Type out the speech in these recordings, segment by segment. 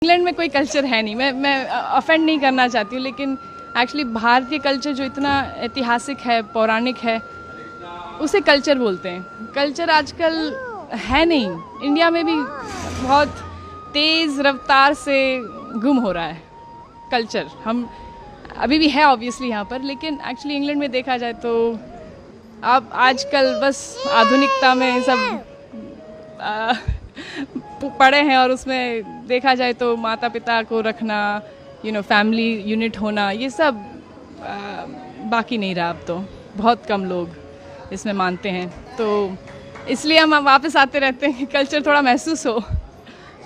England में कोई culture है नहीं। मैं ऑफेंड नहीं करना चाहती हूँ, लेकिन एक्चुअली भारतीय कल्चर जो इतना ऐतिहासिक है, पौराणिक है, उसे कल्चर बोलते हैं। कल्चर आजकल है नहीं। इंडिया में भी बहुत तेज़ रफ्तार से गुम हो रहा है कल्चर। हम अभी भी है ऑब्वियसली यहाँ पर, लेकिन एक्चुअली इंग्लैंड में देखा जाए तो अब आजकल बस आधुनिकता में सब पड़े हैं, और उसमें देखा जाए तो माता पिता को रखना, फैमिली यूनिट होना, ये सब बाकी नहीं रहा। अब तो बहुत कम लोग इसमें मानते हैं, तो इसलिए हम वापस आते रहते हैं कि कल्चर थोड़ा महसूस हो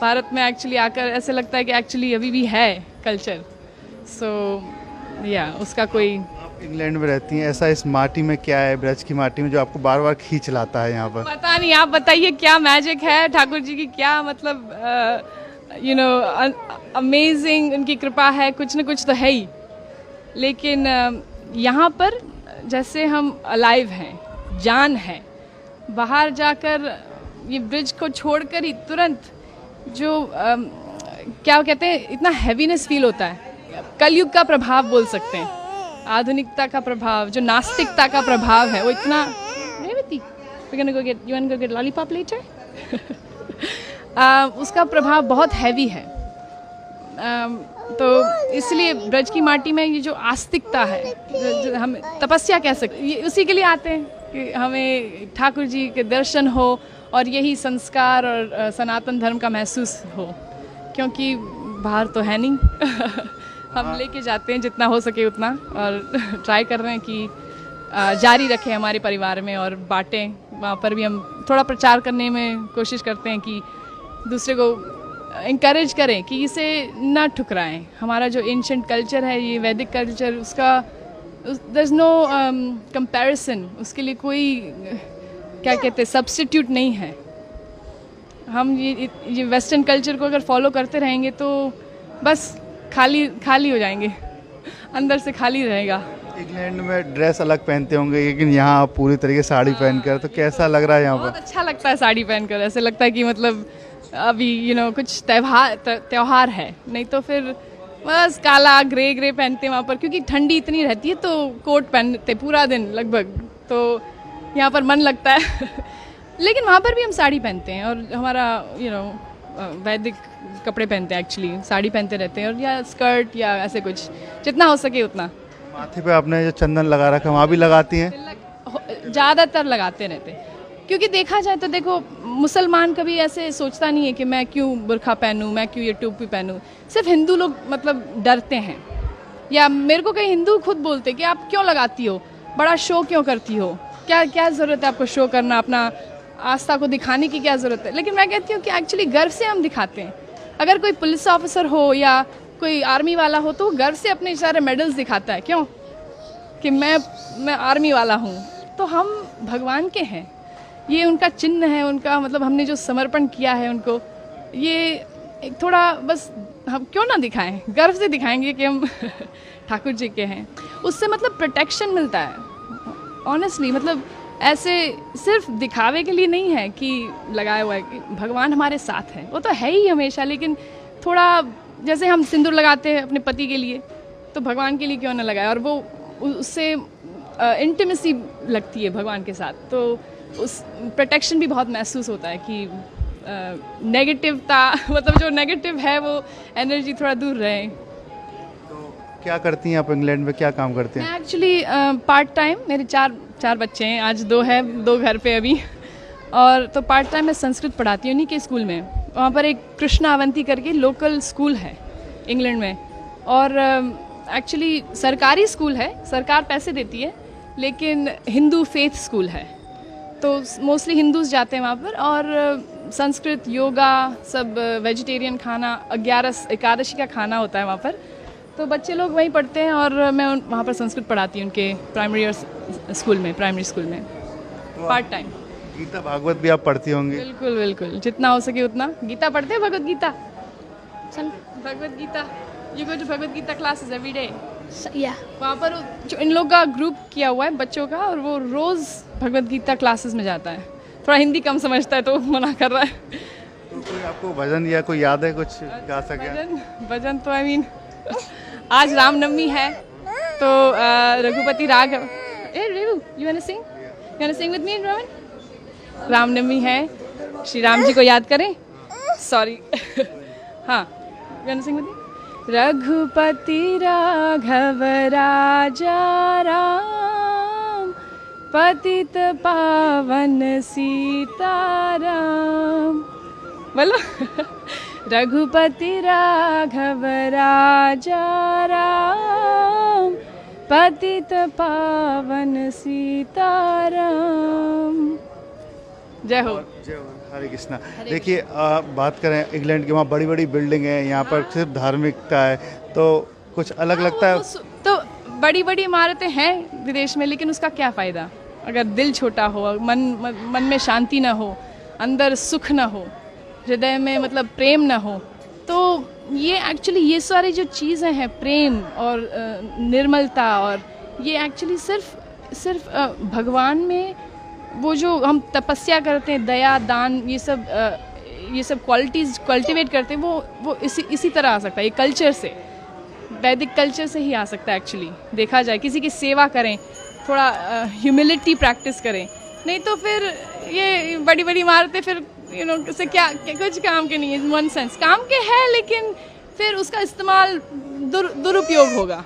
भारत में। एक्चुअली आकर ऐसे लगता है कि एक्चुअली अभी भी है कल्चर। सो उसका कोई। इंग्लैंड में रहती हैं, ऐसा इस माटी में क्या है, ब्रज की माटी में, जो आपको बार बार खींच लाता है यहाँ पर? पता नहीं, आप बताइए क्या मैजिक है ठाकुर जी की, क्या मतलब अमेजिंग उनकी कृपा है, कुछ न कुछ तो है ही। लेकिन यहाँ पर जैसे हम अलाइव हैं, जान है, बाहर जाकर ये ब्रिज को छोड़कर ही तुरंत जो क्या कहते हैं, इतना हैवीनेस फील होता है। कलयुग का प्रभाव बोल सकते हैं, आधुनिकता का प्रभाव, जो नास्तिकता का प्रभाव है, वो इतना। Revati, you wanna go get lollipop later? उसका प्रभाव बहुत हैवी है। तो इसलिए ब्रज की माटी में ये जो आस्तिकता है, जो हम तपस्या कह सकते, ये उसी के लिए आते हैं कि हमें ठाकुर जी के दर्शन हो और यही संस्कार और सनातन धर्म का महसूस हो, क्योंकि बाहर तो है नहीं। हम लेके जाते हैं जितना हो सके उतना, और ट्राई कर रहे हैं कि जारी रखें हमारे परिवार में और बांटें। वहाँ पर भी हम थोड़ा प्रचार करने में कोशिश करते हैं कि दूसरे को इंकरेज करें कि इसे ना ठुकराएं। हमारा जो एंशिएंट कल्चर है, ये वैदिक कल्चर, उसका देयर इज़ नो कंपैरिजन, उसके लिए कोई क्या कहते हैं सब्स्टिट्यूट नहीं है। हम ये वेस्टर्न कल्चर को अगर फॉलो करते रहेंगे तो बस खाली हो जाएंगे, अंदर से खाली रहेगा। इंग्लैंड में ड्रेस अलग पहनते होंगे, लेकिन यहाँ आप पूरी तरीके से साड़ी पहनकर, तो कैसा लग रहा है यहाँ पर? बहुत अच्छा लगता है साड़ी पहनकर। ऐसे लगता है कि मतलब अभी कुछ त्योहार है, नहीं तो फिर बस काला ग्रे पहनते हैं वहाँ पर, क्योंकि ठंडी इतनी रहती है तो कोट पहनते पूरा दिन लगभग, तो यहाँ पर मन लगता है। लेकिन वहाँ पर भी हम साड़ी पहनते हैं, और हमारा वैदिक कपड़े पहनते हैं, एक्चुअली साड़ी पहनते रहते हैं, और या स्कर्ट या ऐसे कुछ, जितना हो सके उतना। माथे पे आपने जो चंदन लगा रखा है, वहाँ भी लगाती हैं? ज़्यादातर लगाते रहते हैं, क्योंकि देखा जाए तो देखो, मुसलमान कभी ऐसे सोचता नहीं है कि मैं क्यों बुर्खा पहनूं, मैं क्यों ये टोपी पहनूं। सिर्फ हिंदू लोग मतलब डरते हैं, या मेरे को कई हिंदू खुद बोलते हैं कि आप क्यों लगाती हो, बड़ा शो क्यों करती हो, क्या ज़रूरत है आपको शो करना, अपना आस्था को दिखाने की क्या ज़रूरत है। लेकिन मैं कहती हूँ कि एक्चुअली गर्व से हम दिखाते हैं। अगर कोई पुलिस ऑफिसर हो या कोई आर्मी वाला हो, तो वो गर्व से अपने सारे मेडल्स दिखाता है, क्यों, कि मैं आर्मी वाला हूँ। तो हम भगवान के हैं, ये उनका चिन्ह है, उनका मतलब हमने जो समर्पण किया है उनको, ये एक थोड़ा बस हम क्यों ना दिखाएं, गर्व से दिखाएंगे कि हम ठाकुर जी के हैं। उससे मतलब प्रोटेक्शन मिलता है ऑनेस्टली, मतलब ऐसे सिर्फ दिखावे के लिए नहीं है कि लगाया हुआ है, कि भगवान हमारे साथ है, वो तो है ही हमेशा। लेकिन थोड़ा जैसे हम सिंदूर लगाते हैं अपने पति के लिए, तो भगवान के लिए क्यों ना लगाए, और वो उससे इंटीमेसी लगती है भगवान के साथ, तो उस प्रोटेक्शन भी बहुत महसूस होता है कि नेगेटिवता मतलब जो नेगेटिव है वो एनर्जी थोड़ा दूर रहे। क्या करती हैं आप इंग्लैंड में, क्या काम करते हैं? मैं एक्चुअली पार्ट टाइम, मेरे चार बच्चे हैं, आज 2 है, 2 घर पे अभी, और तो पार्ट टाइम मैं संस्कृत पढ़ाती हूँ उन्हीं के स्कूल में। वहाँ पर एक कृष्णा अवंती करके लोकल स्कूल है इंग्लैंड में, और एक्चुअली सरकारी स्कूल है, सरकार पैसे देती है, लेकिन हिंदू फेथ स्कूल है, तो मोस्टली हिंदूज जाते हैं वहाँ पर। और संस्कृत, योगा, सब वेजिटेरियन खाना, 11 एकादशी का खाना होता है वहाँ पर, तो बच्चे लोग वहीं पढ़ते हैं, और मैं वहाँ पर संस्कृत पढ़ाती हूँ उनके प्राइमरी स्कूल में पार्ट टाइम। गीता भागवत भी आप पढ़ती होंगी? बिल्कुल बिल्कुल, जितना हो सके उतना। गीता पढ़ते हैं, Bhagavad Gita, Bhagavad Gita, you go to Bhagavad Gita classes every day? या वहाँ पर जो इन लोग का ग्रुप किया हुआ है बच्चों का, और वो रोज़ भगवत गीता क्लासेस में जाता है। थोड़ा हिंदी कम समझता है तो मना कर रहा है। तो कोई आपको आपको भजन या कोई याद है कुछ गा सके? भजन भजन तो आई मीन आज रामनवमी है तो रघुपति राघव ए रेवू you want to sing with me Rohan? Ram Navami है, श्री राम जी को याद करें। सॉरी हाँ you want to sing with me? Raghupati Raghav Raja Ram पतित पावन सीताराम। बोलो रघुपति राघव राजा राम पतित पावन सीताराम। जय हो। जय हो, हरे कृष्णा। देखिए बात करें इंग्लैंड की, वहाँ बड़ी बड़ी बिल्डिंग है, यहाँ पर सिर्फ धार्मिकता है, तो कुछ अलग लगता है। तो बड़ी बड़ी इमारतें हैं विदेश में, लेकिन उसका क्या फ़ायदा अगर दिल छोटा हो, मन में शांति ना हो, अंदर सुख ना हो, हृदय में मतलब प्रेम ना हो। तो ये एक्चुअली ये सारी जो चीज़ें हैं, प्रेम और निर्मलता, और ये एक्चुअली सिर्फ भगवान में वो जो हम तपस्या करते हैं, दया दान ये सब क्वालिटीज़ कल्टिवेट करते हैं, वो इसी तरह आ सकता है। ये कल्चर से, वैदिक कल्चर से ही आ सकता है एक्चुअली। देखा जाए किसी की सेवा करें, थोड़ा ह्यूमिलिटी प्रैक्टिस करें, नहीं तो फिर ये बड़ी बड़ी इमारतें फिर से क्या कुछ काम के नहीं है। वन सेंस काम के है, लेकिन फिर उसका इस्तेमाल दुरुपयोग होगा।